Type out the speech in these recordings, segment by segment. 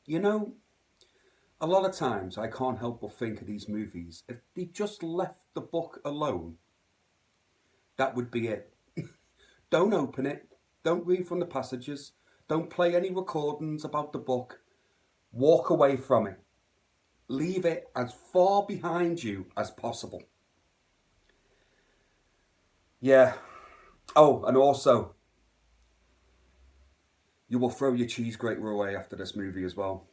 You know, a lot of times I can't help but think of these movies. If they just left the book alone, that would be it. Don't open it. Don't read from the passages. Don't play any recordings about the book. Walk away from it. Leave it as far behind you as possible. Yeah. Oh, and also, you will throw your cheese grater away after this movie as well.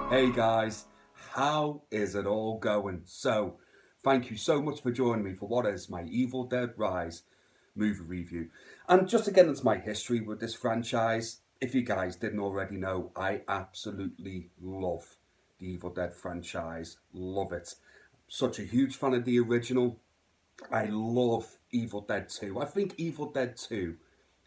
Hey guys, how is it all going? So, thank you so much for joining me for what is my Evil Dead Rise movie review. And just to get into my history with this franchise, if you guys didn't already know, I absolutely love the Evil Dead franchise. Love it. Such a huge fan of the original. I love Evil Dead 2. I think Evil Dead 2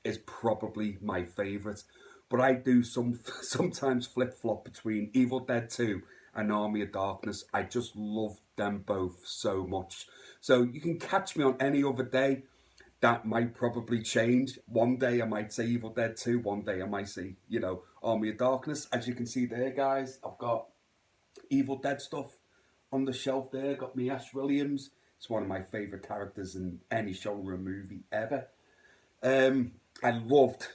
is probably my favourite. But I do sometimes flip flop between Evil Dead 2 and Army of Darkness. I just love them both so much. So you can catch me on any other day. That might probably change. One day I might say Evil Dead 2, one day I might say, Army of Darkness. As you can see there, guys, I've got Evil Dead stuff on the shelf there. Got me Ash Williams. It's one of my favourite characters in any genre movie ever. I loved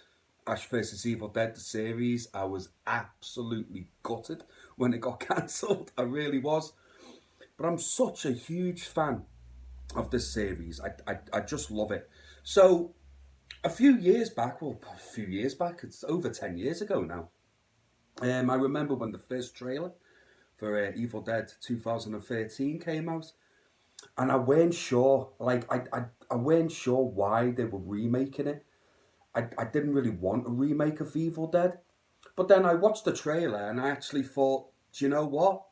Ash vs Evil Dead, the series. I was absolutely gutted when it got cancelled. I really was. But I'm such a huge fan of this series. I just love it. So, a few years back, it's over 10 years ago now. I remember when the first trailer for Evil Dead 2013 came out, and I weren't sure, I weren't sure why they were remaking it. I didn't really want a remake of Evil Dead. But then I watched the trailer and I actually thought, do you know what?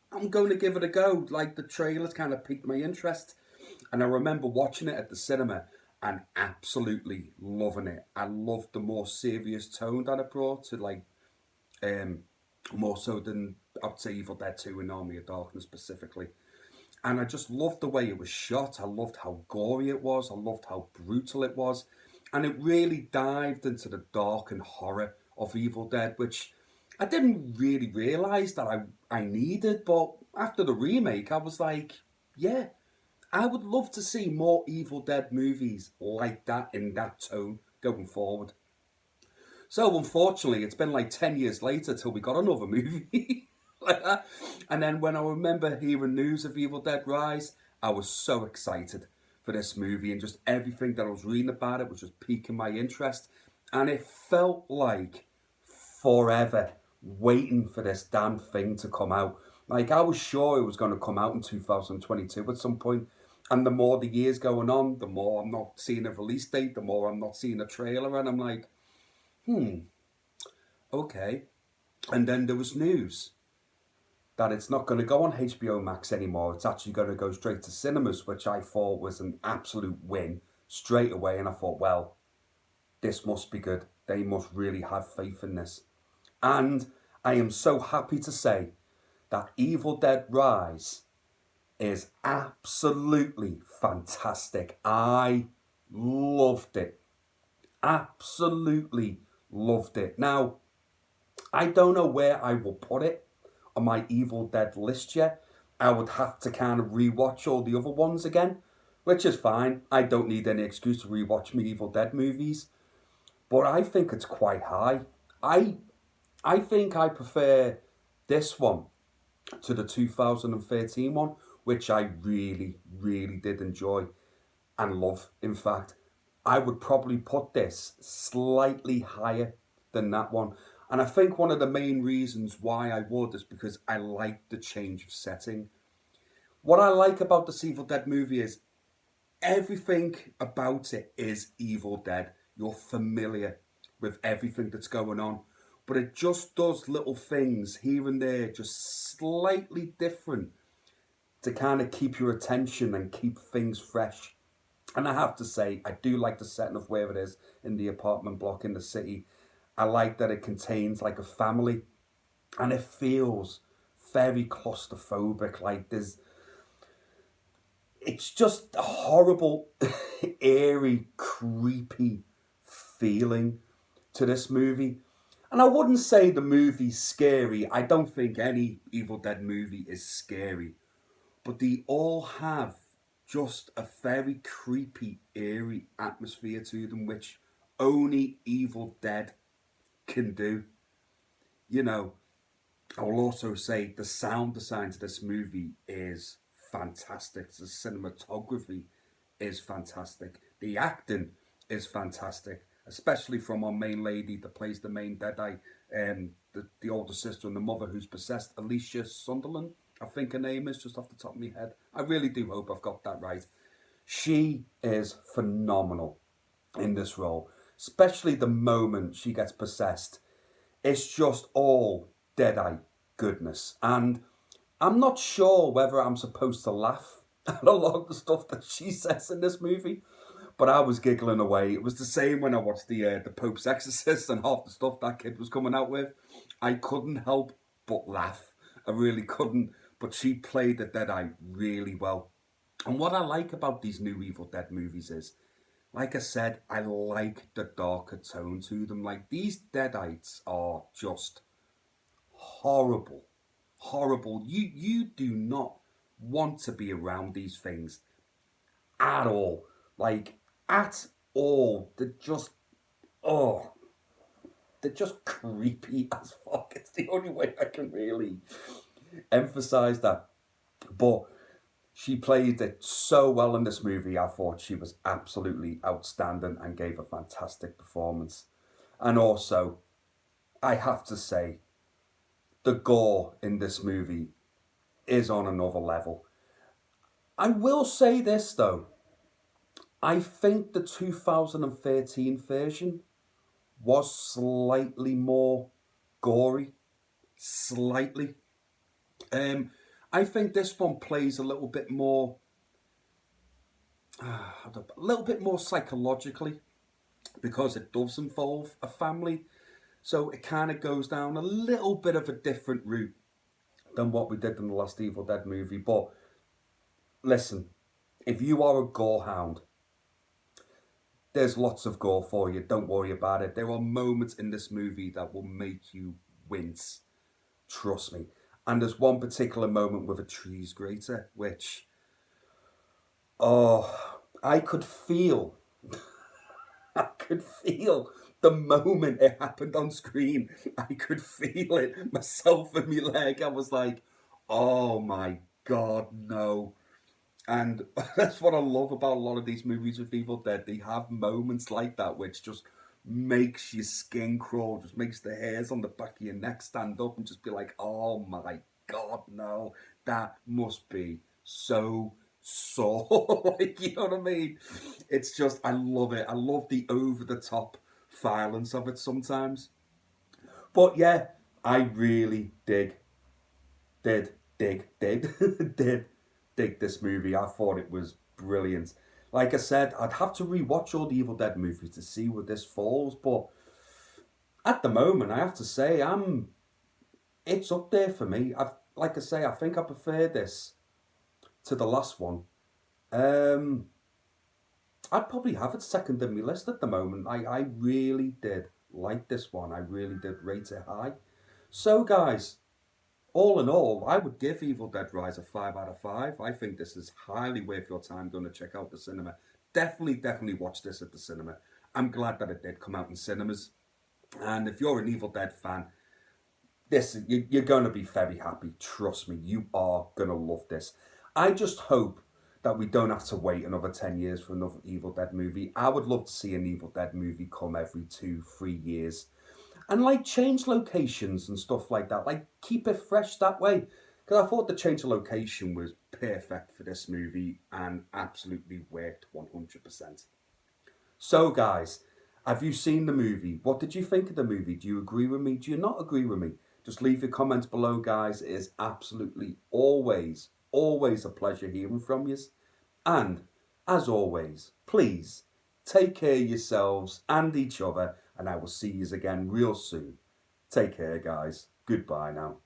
I'm going to give it a go. Like, the trailers kind of piqued my interest. And I remember watching it at the cinema and absolutely loving it. I loved the more serious tone that it brought to, um, more so than, I'd say, Evil Dead 2 and Army of Darkness specifically. And I just loved the way it was shot. I loved how gory it was. I loved how brutal it was. And it really dived into the dark and horror of Evil Dead, which I didn't really realise that I needed. But after the remake, I was like, yeah, I would love to see more Evil Dead movies like that in that tone going forward. So unfortunately, it's been like 10 years later till we got another movie like that. And then when I remember hearing news of Evil Dead Rise, I was so excited for this movie, and just everything that I was reading about it was just piquing my interest. And it felt like forever waiting for this damn thing to come out. Like, I was sure it was going to come out in 2022 at some point. And the more the years going on, the more I'm not seeing a release date, the more I'm not seeing a trailer. And I'm like, okay. And then there was news that it's not going to go on HBO Max anymore. It's actually going to go straight to cinemas, which I thought was an absolute win straight away. And I thought, well, this must be good. They must really have faith in this. And I am so happy to say that Evil Dead Rise is absolutely fantastic. I loved it. Absolutely loved it. Now, I don't know where I will put it on my Evil Dead list yet. I would have to kind of rewatch all the other ones again, which is fine. I don't need any excuse to rewatch my Evil Dead movies. But I think it's quite high. I I think I prefer this one to the 2013 one, which I really, really did enjoy and love. In fact, I would probably put this slightly higher than that one. And I think one of the main reasons why I would is because I like the change of setting. What I like about the Evil Dead movie is everything about it is Evil Dead. You're familiar with everything that's going on. But it just does little things here and there, just slightly different to kind of keep your attention and keep things fresh. And I have to say, I do like the setting of where it is in the apartment block in the city. I like that it contains like a family, and it feels very claustrophobic. Like it's just a horrible, eerie, creepy feeling to this movie. And I wouldn't say the movie's scary. I don't think any Evil Dead movie is scary. But they all have just a very creepy, eerie atmosphere to them, which only Evil Dead can do. You know, I will also say the sound design to this movie is fantastic. The cinematography is fantastic. The acting is fantastic, especially from our main lady that plays the main Deadeye, the older sister and the mother who's possessed, Alicia Sunderland, I think her name is, just off the top of my head. I really do hope I've got that right. She is phenomenal in this role, especially the moment she gets possessed. It's just all Deadeye goodness. And I'm not sure whether I'm supposed to laugh at a lot of the stuff that she says in this movie, but I was giggling away. It was the same when I watched the Pope's Exorcist and half the stuff that kid was coming out with. I couldn't help but laugh. I really couldn't. But she played the Deadeye really well. And what I like about these new Evil Dead movies is, like I said, I like the darker tone to them. Like, these Deadites are just horrible. Horrible. You do not want to be around these things at all. Like, at all. Oh, they're just creepy as fuck. It's the only way I can really emphasize that. But she played it so well in this movie. I thought she was absolutely outstanding and gave a fantastic performance. And also, I have to say, the gore in this movie is on another level. I will say this though. I think the 2013 version was slightly more gory. Slightly. Um, I think this one plays a little bit more, a little bit more psychologically, because it does involve a family. So it kind of goes down a little bit of a different route than what we did in the last Evil Dead movie. But listen, if you are a gorehound, there's lots of gore for you. Don't worry about it. There are moments in this movie that will make you wince. Trust me. And there's one particular moment with a cheese grater, which, oh, I could feel, I could feel the moment it happened on screen. I could feel it myself and my leg. I was like, oh my God, no. And that's what I love about a lot of these movies with Evil Dead. They have moments like that which just makes your skin crawl, just makes the hairs on the back of your neck stand up and just be like, oh my God, no. That must be so sore. Like, you know what I mean? It's just, I love it. I love the over the top violence of it sometimes. But yeah, I really did dig this movie. I thought it was brilliant. Like I said, I'd have to rewatch all the Evil Dead movies to see where this falls, but at the moment, I have to say, it's up there for me. Like I say, I think I prefer this to the last one. Um, I'd probably have it second in my list at the moment. I really did like this one. I really did rate it high. So, guys, all in all, I would give Evil Dead Rise a 5 out of 5. I think this is highly worth your time going to check out the cinema. Definitely watch this at the cinema. I'm glad that it did come out in cinemas. And if you're an Evil Dead fan, you're going to be very happy. Trust me, you are going to love this. I just hope that we don't have to wait another 10 years for another Evil Dead movie. I would love to see an Evil Dead movie come every 2-3 years. And like change locations and stuff like that. Like keep it fresh that way. Because I thought the change of location was perfect for this movie and absolutely worked 100%. So, guys, have you seen the movie? What did you think of the movie? Do you agree with me? Do you not agree with me? Just leave your comments below, guys. It is absolutely always a pleasure hearing from you. And, as always, please take care of yourselves and each other, and I will see you again real soon. Take care, guys. Goodbye now.